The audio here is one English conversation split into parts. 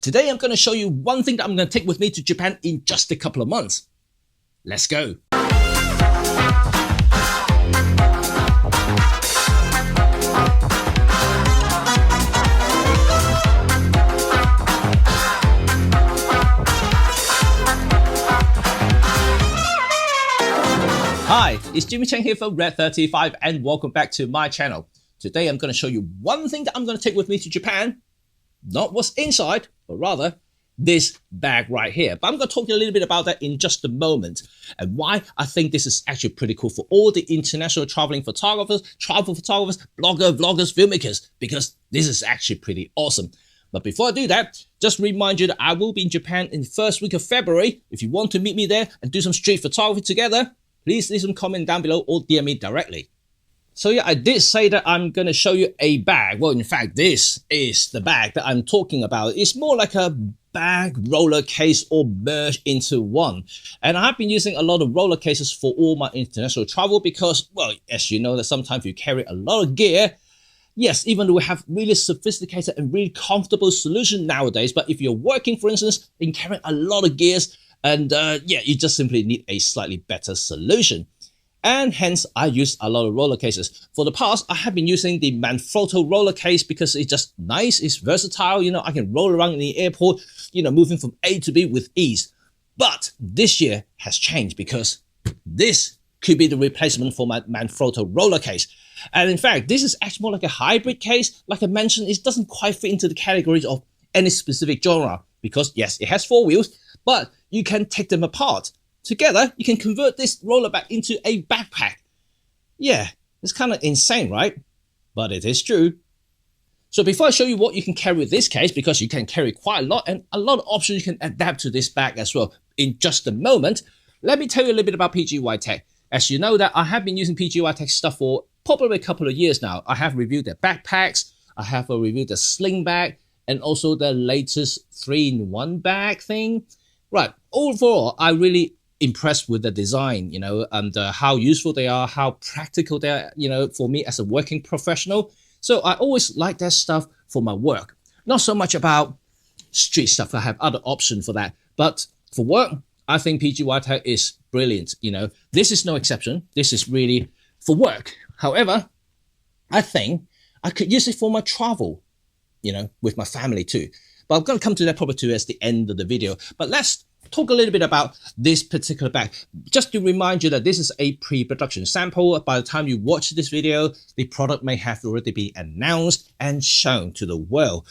Today I'm going to show you one thing that I'm going to take with me to Japan in just a couple of months. Let's go. Hi, it's Cheng here for RED35 and welcome back to my channel. Today I'm going to show you one thing that I'm going to take with me to Japan. Not what's inside, but rather this bag right here. But I'm going to talk to you a little bit about that in just a moment and why I think this is actually pretty cool for all the international traveling photographers, travel photographers, vloggers, filmmakers, because this is actually pretty awesome. But before I do that, just remind you that I will be in Japan in the first week of February. If you want to meet me there and do some street photography together, please leave some comment down below or DM me directly. So yeah, I did say that I'm going to show you a bag. Well, in fact, this is the bag that I'm talking about. It's more like a bag roller case all merged into one. And I've been using a lot of roller cases for all my international travel because, well, as you know, that sometimes you carry a lot of gear. Yes, even though we have really sophisticated and really comfortable solution nowadays, but if you're working, for instance, in carrying a lot of gears, and yeah, you just simply need a slightly better solution. And hence, I use a lot of roller cases. For the past, I have been using the Manfrotto roller case because it's just nice, it's versatile, you know, I can roll around in the airport, you know, moving from A to B with ease. But this year has changed because this could be the replacement for my Manfrotto roller case. And in fact, this is actually more like a hybrid case. Like I mentioned, it doesn't quite fit into the categories of any specific genre because yes, it has 4 wheels, but you can take them apart. Together, you can convert this roller bag into a backpack. Yeah, it's kind of insane, right? But it is true. So before I show you what you can carry with this case, because you can carry quite a lot and a lot of options you can adapt to this bag as well in just a moment, let me tell you a little bit about PGYTECH. As you know that I have been using PGYTECH stuff for probably a couple of years now. I have reviewed their backpacks, I have reviewed the sling bag, and also the latest 3-in-1 bag thing. Right, overall, I really impressed with the design, you know, and how useful they are, how practical they are, you know, for me as a working professional. So I always like that stuff for my work. Not so much about street stuff. I have other options for that. But for work, I think PGYTECH is brilliant. You know, this is no exception. This is really for work. However, I think I could use it for my travel, you know, with my family too. But I'm going to come to that probably towards the end of the video. But let's talk a little bit about this particular bag. Just to remind you that this is a pre-production sample. By the time you watch this video, the product may have already been announced and shown to the world.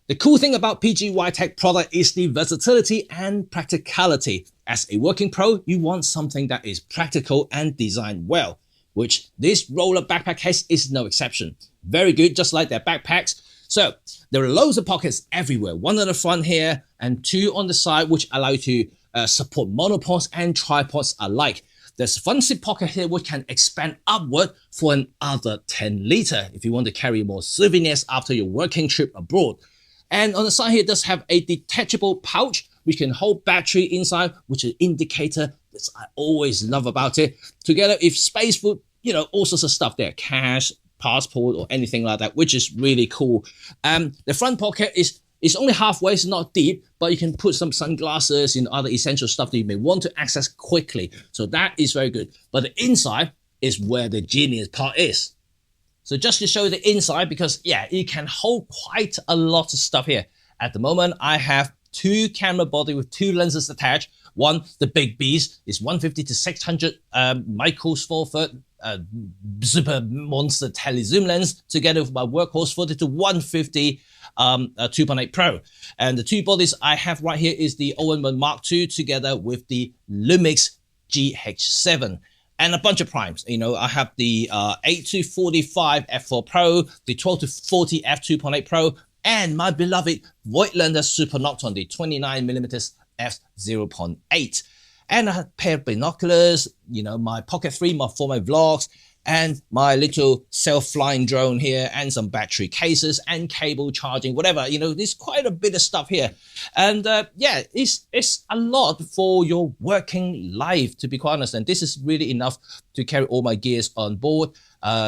The cool thing about PGYTECH product is the versatility and practicality. As a working pro, you want something that is practical and designed well, which this roller backpack case is no exception. Very good, just like their backpacks. So there are loads of pockets everywhere, 1 on the front here and 2 on the side, which allow you to support monopods and tripods alike. There's a front seat pocket here which can expand upward for another 10 liter if you want to carry more souvenirs after your working trip abroad. And on the side here, it does have a detachable pouch which can hold battery inside, which is an indicator that I always love about it. Together with space for, you know, all sorts of stuff there, cash, passport or anything like that, which is really cool. The front pocket is only halfway, it's not deep, but you can put some sunglasses and other essential stuff that you may want to access quickly. So that is very good. But the inside is where the genius part is. So just to show you the inside, because yeah, it can hold quite a lot of stuff here. At the moment, I have 2 camera body with 2 lenses attached. One, the big beast, is 150 to 600 micro four foot super monster telezoom lens, together with my workhorse 40 to 150 2.8 Pro. And the 2 bodies I have right here is the OM1 Mark II together with the Lumix GH7. And a bunch of primes. You know, I have the 8 to 45 f4 Pro, the 12 to 40 f2.8 Pro, and my beloved Voigtlander Super Nocton, the 29mm f0.8. And a pair of binoculars, you know, my Pocket 3 for my vlogs, and my little self-flying drone here, and some battery cases and cable charging, whatever, you know, there's quite a bit of stuff here. And yeah, it's a lot for your working life, to be quite honest. And this is really enough to carry all my gears on board.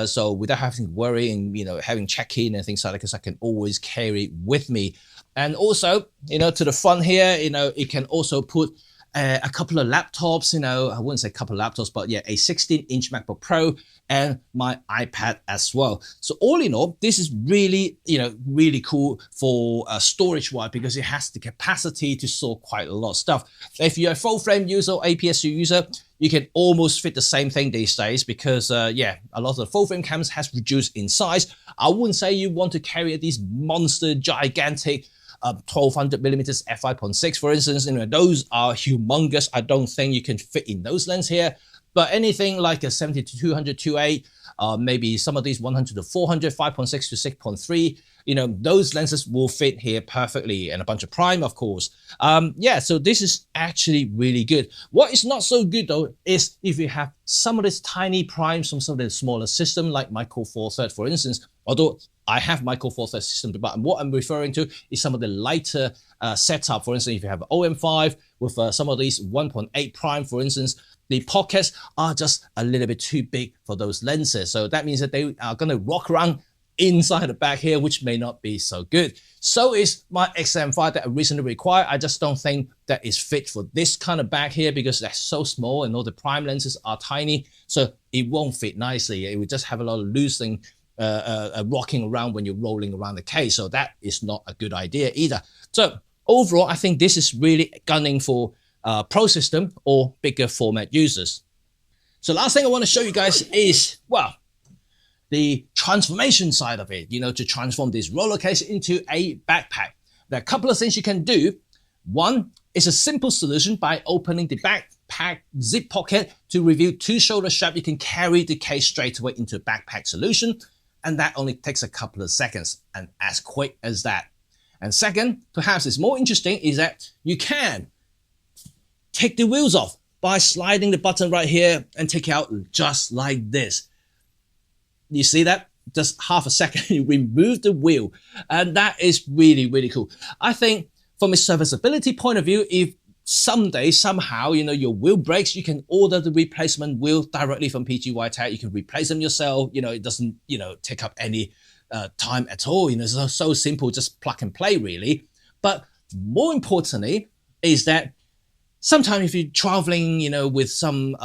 So without having to worry and, you know, having check-in and things like that, because I can always carry it with me. And also, you know, to the front here, you know, it can also put a couple of laptops, you know, I wouldn't say a couple of laptops, but yeah, a 16-inch MacBook Pro and my iPad as well. So all in all, this is really, you know, really cool for storage-wise, because it has the capacity to store quite a lot of stuff. If you're a full-frame user or APS-C user, you can almost fit the same thing these days, because yeah, a lot of the full-frame cameras has reduced in size. I wouldn't say you want to carry these monster, gigantic 1200 millimeters f5.6, for instance. You know, those are humongous. I don't think you can fit in those lenses here. But anything like a 70 to 200 2.8, maybe some of these 100 to 400, 5.6 to 6.3, you know, those lenses will fit here perfectly, and a bunch of prime, of course. Yeah, so this is actually really good. What is not so good though is if you have some of these tiny primes from some of the smaller system, like my Core 4 Third, for instance. Although I have my Core 4 Third system, but what I'm referring to is some of the lighter setup. For instance, if you have an OM5 with some of these 1.8 prime, for instance, the pockets are just a little bit too big for those lenses. So that means that they are going to rock around inside the bag here, which may not be so good. So is my XM5 that I recently acquired. I just don't think that is fit for this kind of bag here, because they're so small and all the prime lenses are tiny. So it won't fit nicely. It would just have a lot of loosening, rocking around when you're rolling around the case. So that is not a good idea either. So overall, I think this is really gunning for Pro system or bigger format users. So last thing I want to show you guys is, well, the transformation side of it, you know, to transform this roller case into a backpack. There are a couple of things you can do. One is a simple solution by opening the backpack zip pocket to reveal two shoulder straps. You can carry the case straight away into a backpack solution, and that only takes a couple of seconds, and as quick as that. And second, perhaps it's more interesting, is that you can take the wheels off by sliding the button right here and take it out just like this. You see that? Just half a second, you remove the wheel, and that is really, really cool. I think from a serviceability point of view, if someday, somehow, you know, your wheel breaks, you can order the replacement wheel directly from PGYTECH. You can replace them yourself. You know, it doesn't, you know, take up any time at all. You know, it's so simple, just plug and play really. But more importantly is that sometimes if you're traveling, you know, with some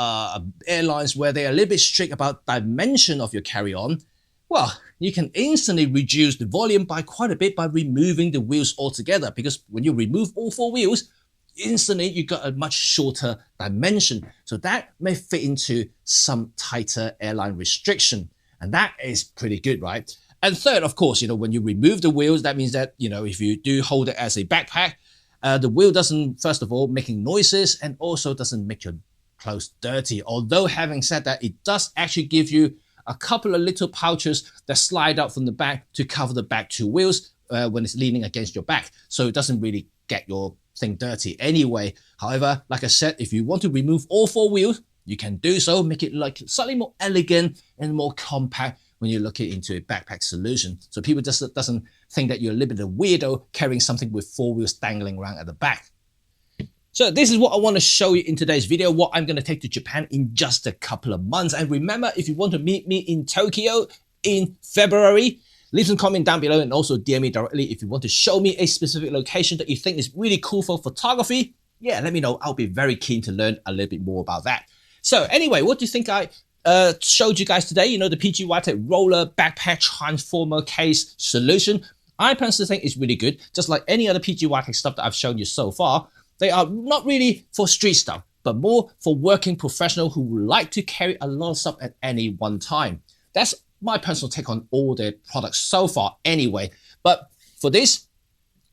airlines where they're a little bit strict about dimension of your carry-on, well, you can instantly reduce the volume by quite a bit by removing the wheels altogether. Because when you remove all four wheels, instantly you got a much shorter dimension. So that may fit into some tighter airline restriction. And that is pretty good, right? And third, of course, you know, when you remove the wheels, that means that, you know, if you do hold it as a backpack, the wheel doesn't, first of all, making noises, and also doesn't make your clothes dirty. Although having said that, it does actually give you a couple of little pouches that slide out from the back to cover the back two wheels when it's leaning against your back. So it doesn't really get your thing dirty anyway. However, like I said, if you want to remove all four wheels, you can do so, make it like slightly more elegant and more compact when you look into a backpack solution. So people just doesn't think that you're a little bit of a weirdo carrying something with four wheels dangling around at the back. So this is what I want to show you in today's video, what I'm going to take to Japan in just a couple of months. And remember, if you want to meet me in Tokyo in February, leave some comment down below, and also DM me directly if you want to show me a specific location that you think is really cool for photography. Yeah, let me know. I'll be very keen to learn a little bit more about that. So anyway, what do you think I showed you guys today? You know, the PGYTECH Roller Backpack Transformer Case Solution. I personally think it's really good. Just like any other PGYTECH stuff that I've shown you so far, they are not really for street stuff, but more for working professional who like to carry a lot of stuff at any one time. That's my personal take on all their products so far anyway. But for this,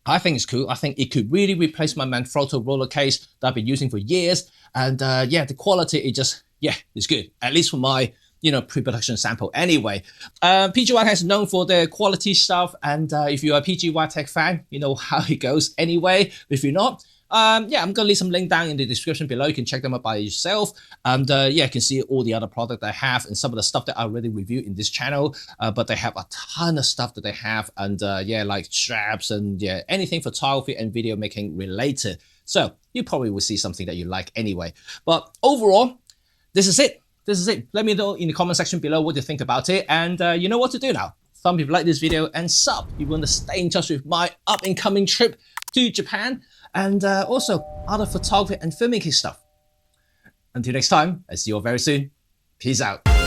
I think it's cool. I think it could really replace my Manfrotto roller case that I've been using for years. And yeah, the quality, it just, yeah, it's good. At least for my, you know, pre-production sample anyway. PGYTECH is known for their quality stuff. And if you're a PGYTECH fan, you know how it goes anyway. If you're not, Yeah, I'm gonna leave some link down in the description below. You can check them out by yourself. And yeah, you can see all the other product I have and some of the stuff that I already reviewed in this channel. But they have a ton of stuff that they have, and yeah, like straps and yeah, anything photography and video making related. So you probably will see something that you like anyway. But overall, this is it. This is it. Let me know in the comment section below what you think about it. And you know what to do now. Thumb if you like this video and sub if you want to stay in touch with my up and coming trip to Japan and also other photography and filmmaking stuff. Until next time, I see you all very soon. Peace out.